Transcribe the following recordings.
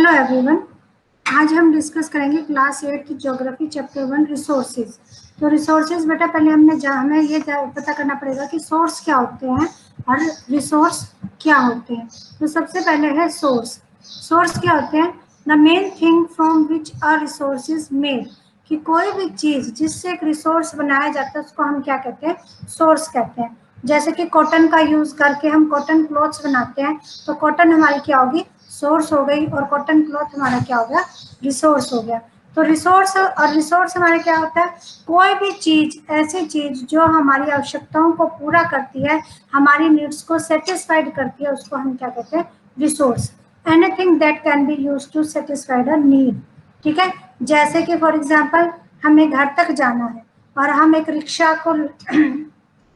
Hello everyone, आज हम discuss करेंगे क्लास 8 की ज्योग्राफी चैप्टर 1 रिसोर्सेज। तो रिसोर्सेज बेटा पहले हमें ये पता करना पड़ेगा कि सोर्स क्या होते हैं और रिसोर्स क्या होते हैं। तो सबसे पहले है सोर्स। सोर्स क्या होते हैं? The main thing from which a resource is made, कि कोई भी चीज जिससे एक रिसोर्स बनाया जाता है उसको हम क्या कहते हैं? सोर्स कहते हैं। जैसे कि कॉटन का यूज करके हम कॉटन क्लॉथ्स बनाते हैं, तो कॉटन हमारी क्या होगी? सोर्स हो गई, और कॉटन क्लॉथ हमारा क्या हो गया? रिसोर्स हो गया। तो रिसोर्स और रिसोर्स हमारा क्या होता है? कोई भी चीज, ऐसी चीज जो हमारी आवश्यकताओं को पूरा करती है, हमारी नीड्स को सेटिस्फाइड करती है, उसको हम क्या कहते हैं? Resource. Anything that can be use to satisfied a need. ठीक है। जैसे कि फॉर एग्जाम्पल हमें घर तक जाना है और हम एक रिक्शा को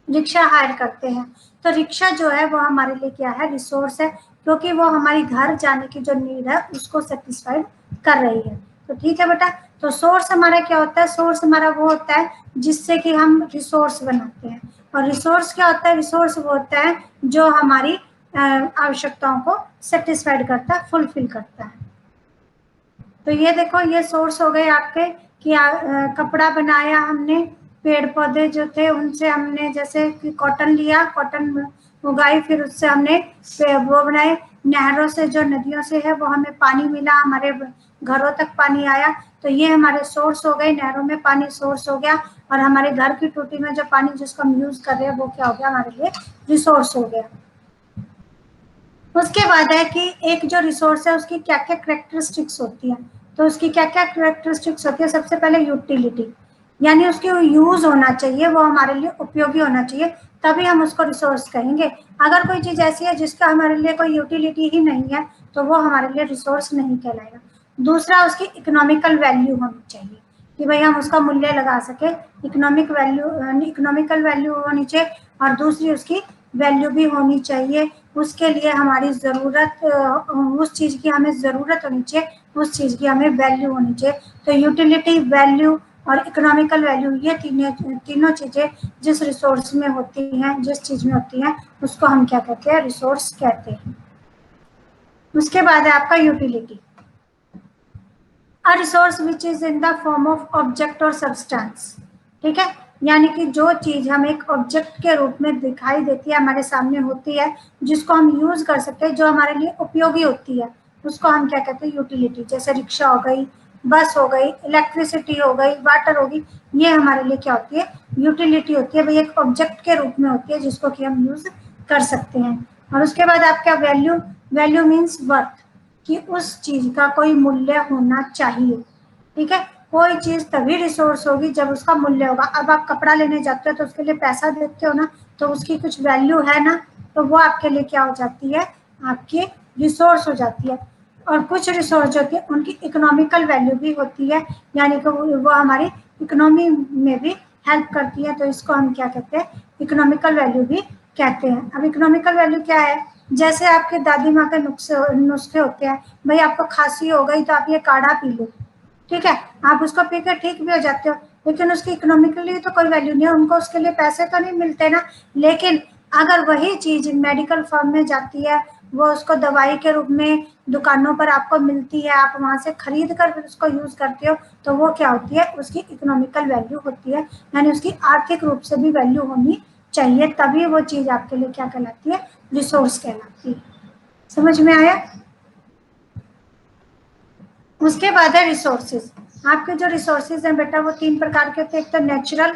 रिक्शा हायर करते हैं, तो रिक्शा जो है वो हमारे लिए क्या है? रिसोर्स है, क्योंकि वो हमारी घर जाने की जो नीड है उसको सेटिस्फाइड कर रही है। तो ठीक है बेटा। तो सोर्स हमारा क्या होता है? सोर्स हमारा वो होता है जिससे कि हम रिसोर्स बनाते हैं। और रिसोर्स क्या होता है? रिसोर्स वो होता है जो हमारी आवश्यकताओं को सेटिस्फाइड करता है, फुलफिल करता है। तो ये देखो, ये सोर्स हो गए आपके कि कपड़ा बनाया हमने, पेड़ पौधे जो थे उनसे हमने, जैसे कि कॉटन लिया, कॉटन उगाई, फिर उससे हमने वो बनाए। नहरों से, जो नदियों से है, वो हमें पानी मिला, हमारे घरों तक पानी आया, तो ये हमारे सोर्स हो गए। नहरों में पानी सोर्स हो गया, और हमारे घर की टूटी में जो पानी जिसको हम यूज कर रहे हैं वो क्या हो गया? हमारे लिए रिसोर्स हो गया। उसके बाद है कि एक जो रिसोर्स है उसकी क्या क्या करेक्टरिस्टिक्स होती है। तो उसकी क्या क्या करेक्टरिस्टिक्स होती है? सबसे पहले यूटिलिटी, यानी उसकी यूज होना चाहिए, वो हमारे लिए उपयोगी होना चाहिए, तभी हम उसको रिसोर्स कहेंगे। अगर कोई चीज ऐसी है जिसका हमारे लिए कोई यूटिलिटी ही नहीं है, तो वो हमारे लिए रिसोर्स नहीं कहलाएगा। दूसरा, उसकी इकोनॉमिकल वैल्यू होनी चाहिए, कि भाई हम उसका मूल्य लगा सके। इकोनॉमिकल वैल्यू होनी चाहिए, और दूसरी उसकी वैल्यू भी होनी चाहिए। उसके लिए हमारी ज़रूरत, उस चीज़ की हमें ज़रूरत होनी चाहिए, उस चीज़ की हमें वैल्यू होनी चाहिए। तो यूटिलिटी, वैल्यू और इकोनॉमिकल वैल्यू, ये तीनों चीज़ें जिस रिसोर्स में होती हैं, जिस चीज़ में होती हैं, उसको हम क्या कहते हैं? रिसोर्स कहते हैं। उसके बाद है आपका utility. A resource which is in the form of object और सब्सटेंस। ठीक है। यानी कि जो चीज हमें एक ऑब्जेक्ट के रूप में दिखाई देती है, हमारे सामने होती है, जिसको हम यूज कर सकते हैं, जो हमारे लिए उपयोगी होती है, उसको हम क्या कहते हैं? यूटिलिटी। जैसे रिक्शा हो गई, बस हो गई, इलेक्ट्रिसिटी हो गई, वाटर होगी, ये हमारे लिए क्या होती है? यूटिलिटी होती है। भाई एक ऑब्जेक्ट के रूप में होती है जिसको कि हम यूज कर सकते हैं। और उसके बाद आपका वैल्यू। वैल्यू मीन्स वर्थ, कि उस चीज का कोई मूल्य होना चाहिए। ठीक है। कोई चीज तभी रिसोर्स होगी जब उसका मूल्य होगा। अब आप कपड़ा लेने जाते हो तो उसके लिए पैसा देते हो ना, तो उसकी कुछ वैल्यू है ना, तो वो आपके लिए क्या हो जाती है? आपकी रिसोर्स हो जाती है। और कुछ रिसोर्स होती है उनकी इकोनॉमिकल वैल्यू भी होती है, यानी कि वो हमारी इकोनॉमी में भी हेल्प करती है, तो इसको हम क्या कहते हैं? इकोनॉमिकल वैल्यू भी कहते हैं। अब इकोनॉमिकल वैल्यू क्या है? जैसे आपके दादी माँ के नुस्खे होते हैं, भाई आपको खांसी हो गई तो आप ये काढ़ा पी लो, ठीक है, आप उसको पी के ठीक भी हो जाते हो, लेकिन उसकी इकोनॉमिकली तो कोई वैल्यू नहीं है, उनको उसके लिए पैसे तो नहीं मिलते ना। लेकिन अगर वही चीज मेडिकल फॉर्म में जाती है, वो उसको दवाई के रूप में दुकानों पर आपको मिलती है, आप वहां से खरीद कर फिर उसको यूज करते हो, तो वो क्या होती है? उसकी इकोनॉमिकल वैल्यू होती है, यानी उसकी आर्थिक रूप से भी वैल्यू होनी चाहिए, तभी वो चीज आपके लिए क्या कहलाती है? रिसोर्स कहलाती है। समझ में आया? उसके बाद है रिसोर्सेज। आपके जो रिसोर्सेज हैं बेटा वो तीन प्रकार के होते हैं। एक तो नेचुरल,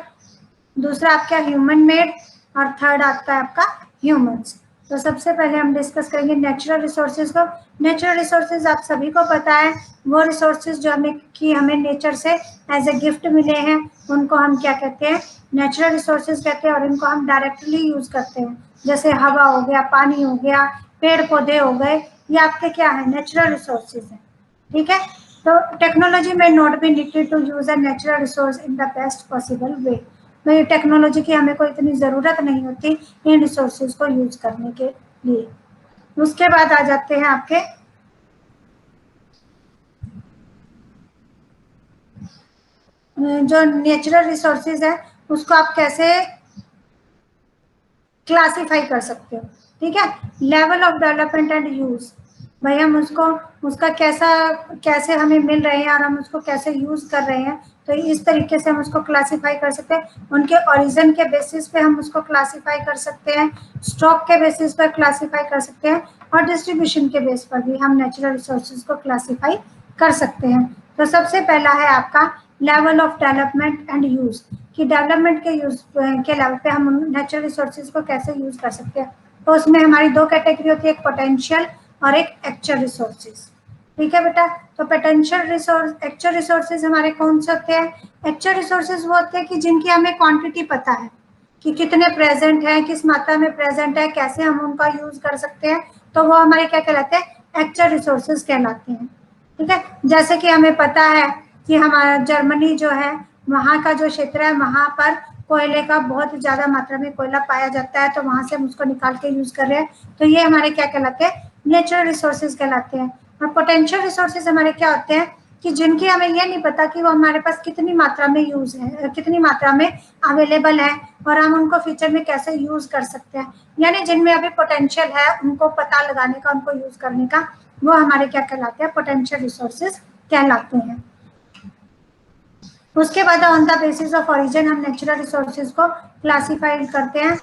दूसरा आपका ह्यूमन मेड, और थर्ड आता है आपका ह्यूमंस। तो सबसे पहले हम डिस्कस करेंगे नेचुरल रिसोर्सेज को। नेचुरल रिसोर्सेज आप सभी को पता है, वो रिसोर्सेज जो हमें नेचर से एज ए गिफ्ट मिले हैं, उनको हम क्या कहते हैं? नेचुरल रिसोर्सेज कहते हैं। और इनको हम डायरेक्टली यूज करते हैं, जैसे हवा हो गया, पानी हो गया, पेड़ पौधे हो गए, ये आपके क्या है? नेचुरल रिसोर्सेज है। ठीक है। तो टेक्नोलॉजी में not be needed to use a natural resource in the best possible way. तो टेक्नोलॉजी की हमें कोई इतनी ज़रूरत नहीं होती इन रिसोर्सेज को यूज करने के लिए। उसके बाद आ जाते हैं आपके जो नेचुरल रिसोर्सेज है, उसको आप कैसे क्लासिफाई कर सकते हो। ठीक है। Level of development and use. भाई हम उसको, उसका कैसे हमें मिल रहे हैं और हम उसको कैसे यूज कर रहे हैं, तो इस तरीके से हम उसको क्लासिफाई कर सकते हैं। उनके ओरिजिन के बेसिस पे हम उसको क्लासिफाई कर सकते हैं, स्टॉक के बेसिस पर क्लासिफाई कर सकते हैं, और डिस्ट्रीब्यूशन के बेस पर भी हम नेचुरल रिसोर्सेज को क्लासिफाई कर सकते हैं। तो सबसे पहला है आपका level of development and use, कि डेवलपमेंट के यूज के लेवल पे हम नेचुरल रिसोर्सेज को कैसे यूज कर सकते हैं। तो उसमें हमारी दो कैटेगरी होती है, एक पोटेंशियल और एक एक्चुअल रिसोर्सेज। ठीक है बेटा। तो पोटेंशियल रिसोर्स, एक्चुअल रिसोर्सेज हमारे कौन से होते हैं? एक्चुअल रिसोर्सेज वो होते हैं कि जिनकी हमें क्वांटिटी पता है कि कितने प्रेजेंट हैं, किस मात्रा में प्रेजेंट है, कैसे हम उनका यूज कर सकते हैं, तो वो हमारे क्या कहलाते हैं? एक्चुअल रिसोर्सेज कहलाते हैं। ठीक है। जैसे कि हमें पता है कि हमारा जर्मनी जो है, वहाँ का जो क्षेत्र है, वहाँ पर कोयले का बहुत ज्यादा मात्रा में कोयला पाया जाता है, तो वहां से हम उसको निकाल के यूज कर रहे हैं, तो ये हमारे क्या कहलाते हैं? नेचुरल रिसोर्सेज कहलाते हैं। और पोटेंशियल रिसोर्सेज हमारे क्या होते हैं कि जिनकी हमें ये नहीं पता कि वो हमारे पास कितनी मात्रा में यूज है, कितनी मात्रा में अवेलेबल है, और हम उनको फ्यूचर में कैसे यूज कर सकते हैं। यानी जिनमें अभी पोटेंशियल है, उनको पता लगाने का, उनको यूज करने का, वो हमारे क्या कहलाते हैं? पोटेंशियल रिसोर्सेज कहलाते हैं। उसके बाद on the basis of origin हम नेचुरल रिसोर्सेज को क्लासिफाई करते हैं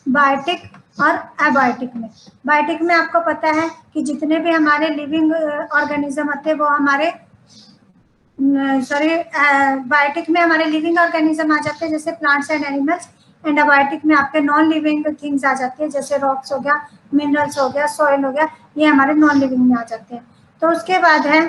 बायोटिक और एबायोटिक में। बायोटिक में आपको पता है कि जितने भी हमारे लिविंग ऑर्गेनिज्म होते हैं वो हमारे, सॉरी, बायोटिक में हमारे लिविंग ऑर्गेनिज्म आ जाते हैं जैसे plants and animals, and abiotic में आपके नॉन लिविंग थिंग्स आ जाती है जैसे रॉक्स हो गया, मिनरल्स हो गया, सॉइल हो गया, ये हमारे नॉन लिविंग में आ जाते हैं। तो उसके बाद है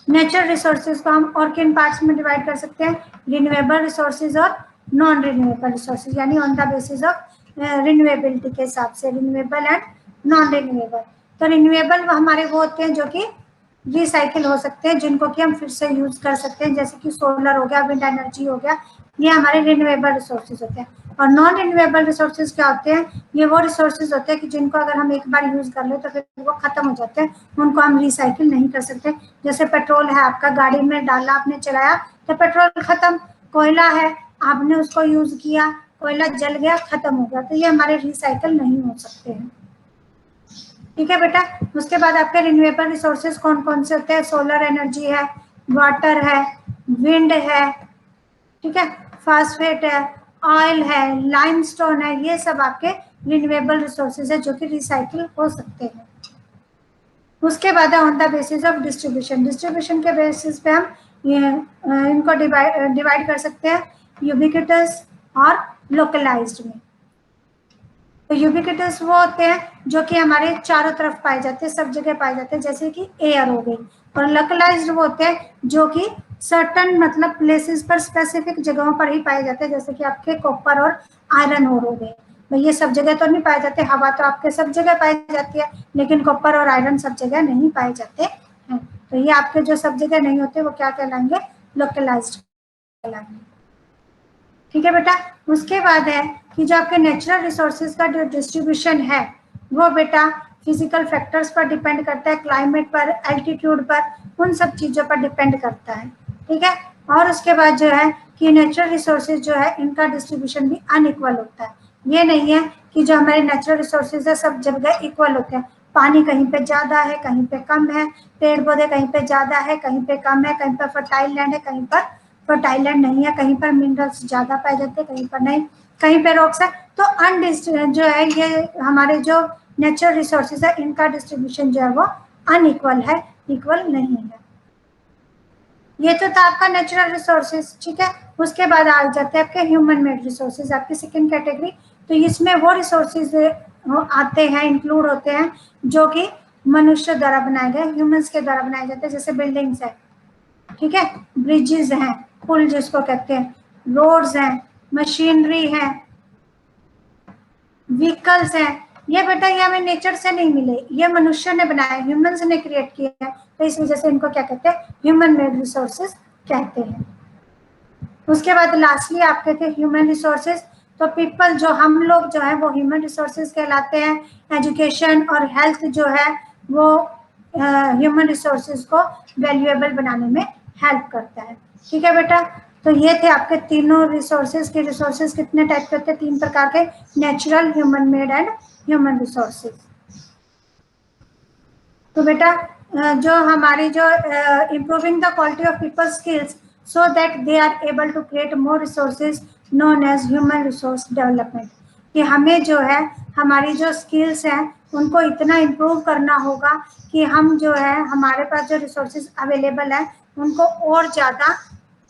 नेचुरल रिसोर्सेज को हम और किन पार्ट्स में डिवाइड कर सकते हैं? रिन्यूएबल रिसोर्सेज और नॉन रिन्यूएबल रिसोर्सेज, यानी on the basis of renewability के हिसाब से, रिन्यूएबल एंड नॉन रिन्यूएबल। तो रिन्यूएबल हमारे वो होते हैं जो कि रिसाइकिल हो सकते हैं, जिनको कि हम फिर से यूज कर सकते हैं, जैसे कि सोलर हो गया, विंड एनर्जी हो गया, ये हमारे रिन्यूएबल रिसोर्सेज होते हैं। और नॉन रिन्यूएबल रिसोर्सेज क्या होते हैं? ये वो रिसोर्सेज होते हैं कि जिनको अगर हम एक बार यूज कर ले तो फिर वो खत्म हो जाते हैं, उनको हम रिसाइकिल नहीं कर सकते। जैसे पेट्रोल है, आपका गाड़ी में डाला, आपने चलाया तो पेट्रोल खत्म। कोयला है, आपने उसको यूज किया, कोयला जल गया, खत्म हो गया, तो ये हमारे रिसाइकिल नहीं हो सकते हैं। ठीक है बेटा। उसके बाद आपके रिन्यूएबल रिसोर्सेज कौन कौन से होते हैं? सोलर एनर्जी है, वाटर है, विंड है, ठीक है, फास्फेट है, ऑयल है, लाइमस्टोन है, ये सब आपके रिन्यूएबल रिसोर्सेज है जो कि रिसाइकिल हो सकते हैं। उसके बाद on the basis of distribution, distribution के बेसिस पे हम इनको डिवाइड कर सकते हैं यूबिक्विटस और लोकलाइज्ड में। तो यूबिक्विटस वो होते हैं जो कि हमारे चारों तरफ पाए जाते हैं, सब जगह पाए जाते हैं, जैसे कि एयर हो गई। और लोकलाइज्ड वो होते हैं जो कि सर्टन मतलब प्लेसेस पर, स्पेसिफिक जगहों पर ही पाए जाते हैं, जैसे कि आपके कॉपर और आयरन ओर हो गए। भाई ये सब जगह तो नहीं पाए जाते, हवा तो आपके सब जगह पाई जाती है, लेकिन कॉपर और आयरन सब जगह नहीं पाए जाते हैं। तो ये आपके जो सब जगह नहीं होते वो क्या कहलाएंगे? लोकलाइज्ड कहलाएंगे। ठीक है बेटा। उसके बाद है कि जो आपके नेचुरल रिसोर्सेज का जो डिस्ट्रीब्यूशन है वो बेटा फिजिकल फैक्टर्स पर डिपेंड करता है, क्लाइमेट पर, एल्टीट्यूड पर, उन सब चीज़ों पर डिपेंड करता है। ठीक है। और उसके बाद जो है कि नेचुरल रिसोर्सेज जो है इनका डिस्ट्रीब्यूशन भी अनइक्वल होता है। ये नहीं है कि जो हमारे नेचुरल रिसोर्सेज है सब जगह इक्वल होते हैं। पानी कहीं पे ज़्यादा है, कहीं पे कम है, पेड़ पौधे कहीं पे ज़्यादा है, कहीं पे कम है, कहीं पर फर्टाइल लैंड है, कहीं पर फर्टाइल लैंड नहीं है, कहीं पर मिनरल्स ज़्यादा पाए जाते हैं, कहीं पर नहीं, कहीं पर रॉक्स है। तो जो है ये हमारे जो नेचुरल रिसोर्सेज है इनका डिस्ट्रीब्यूशन जो है वो अनइक्वल है, इक्वल नहीं है। ये तो था आपका नेचुरल रिसोर्सेज। ठीक है। उसके बाद आ जाते हैं आपके ह्यूमन मेड रिसोर्सेज, आपकी सेकेंड कैटेगरी। तो इसमें वो रिसोर्सेज आते हैं, इंक्लूड होते हैं जो कि मनुष्य द्वारा बनाए गए, ह्यूमंस के द्वारा बनाए जाते हैं, जैसे बिल्डिंग्स है, ठीक है, ब्रिजेस हैं, पुल जिसको कहते हैं, रोड्स हैं, मशीनरी है, व्हीकल्स हैं। ये बेटा ये हमें नेचर से नहीं मिले, ये मनुष्य ने बनाए, ह्यूमंस ने क्रिएट किया है, तो इस वजह से इनको क्या कहते हैं? ह्यूमन मेड रिसोर्सेज कहते हैं। उसके बाद लास्टली आपके थे ह्यूमन रिसोर्सेज। तो पीपल जो हम लोग जो है वो ह्यूमन रिसोर्सेज कहलाते हैं। एजुकेशन और हेल्थ जो है वो ह्यूमन रिसोर्सेज को वैल्यूएबल बनाने में हेल्प करता है। ठीक है बेटा। तो ये थे आपके तीनों रिसोर्सेज के। रिसोर्सेज कितने टाइप के होते हैं? 3 प्रकार के, natural, human made and human resources. तो बेटा जो हमारी जो improving the quality of people skills so that they are able to create more resources known as human resource development, कि हमें जो है हमारी जो स्किल्स हैं उनको इतना इम्प्रूव करना होगा कि हम जो है हमारे पास जो रिसोर्सेज अवेलेबल है उनको और ज़्यादा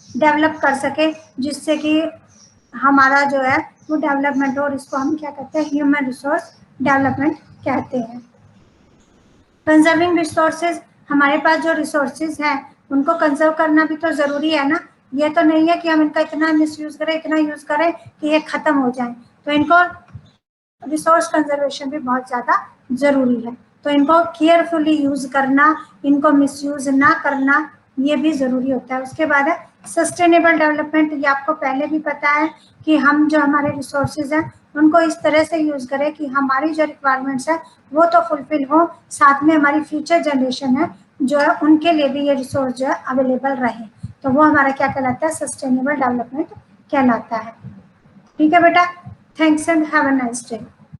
डेवलप कर सके, जिससे कि हमारा जो है वो डेवलपमेंट हो, और इसको हम क्या कहते हैं, ह्यूमन रिसोर्स डेवलपमेंट कहते हैं। कंजर्विंग रिसोर्सेज, हमारे पास जो रिसोर्सेज हैं उनको कंजर्व करना भी तो ज़रूरी है ना। ये तो नहीं है कि हम इनका इतना मिसयूज करें, इतना यूज़ करें कि ये ख़त्म हो जाए। तो इनको रिसोर्स कंजर्वेशन भी बहुत ज़्यादा ज़रूरी है। तो इनको केयरफुली यूज़ करना, इनको मिसयूज ना करना, ये भी ज़रूरी होता है। उसके बाद है सस्टेनेबल डेवलपमेंट। ये आपको पहले भी पता है कि हम जो हमारे रिसोर्सेज हैं उनको इस तरह से यूज़ करें कि हमारी जो रिक्वायरमेंट्स है वो तो फुलफिल हो, साथ में हमारी फ्यूचर जनरेशन है जो है उनके लिए भी ये रिसोर्स जो है अवेलेबल रहे। तो वो हमारा क्या कहलाता है, सस्टेनेबल डेवलपमेंट कहलाता है। ठीक है बेटा, thanks and have a nice day.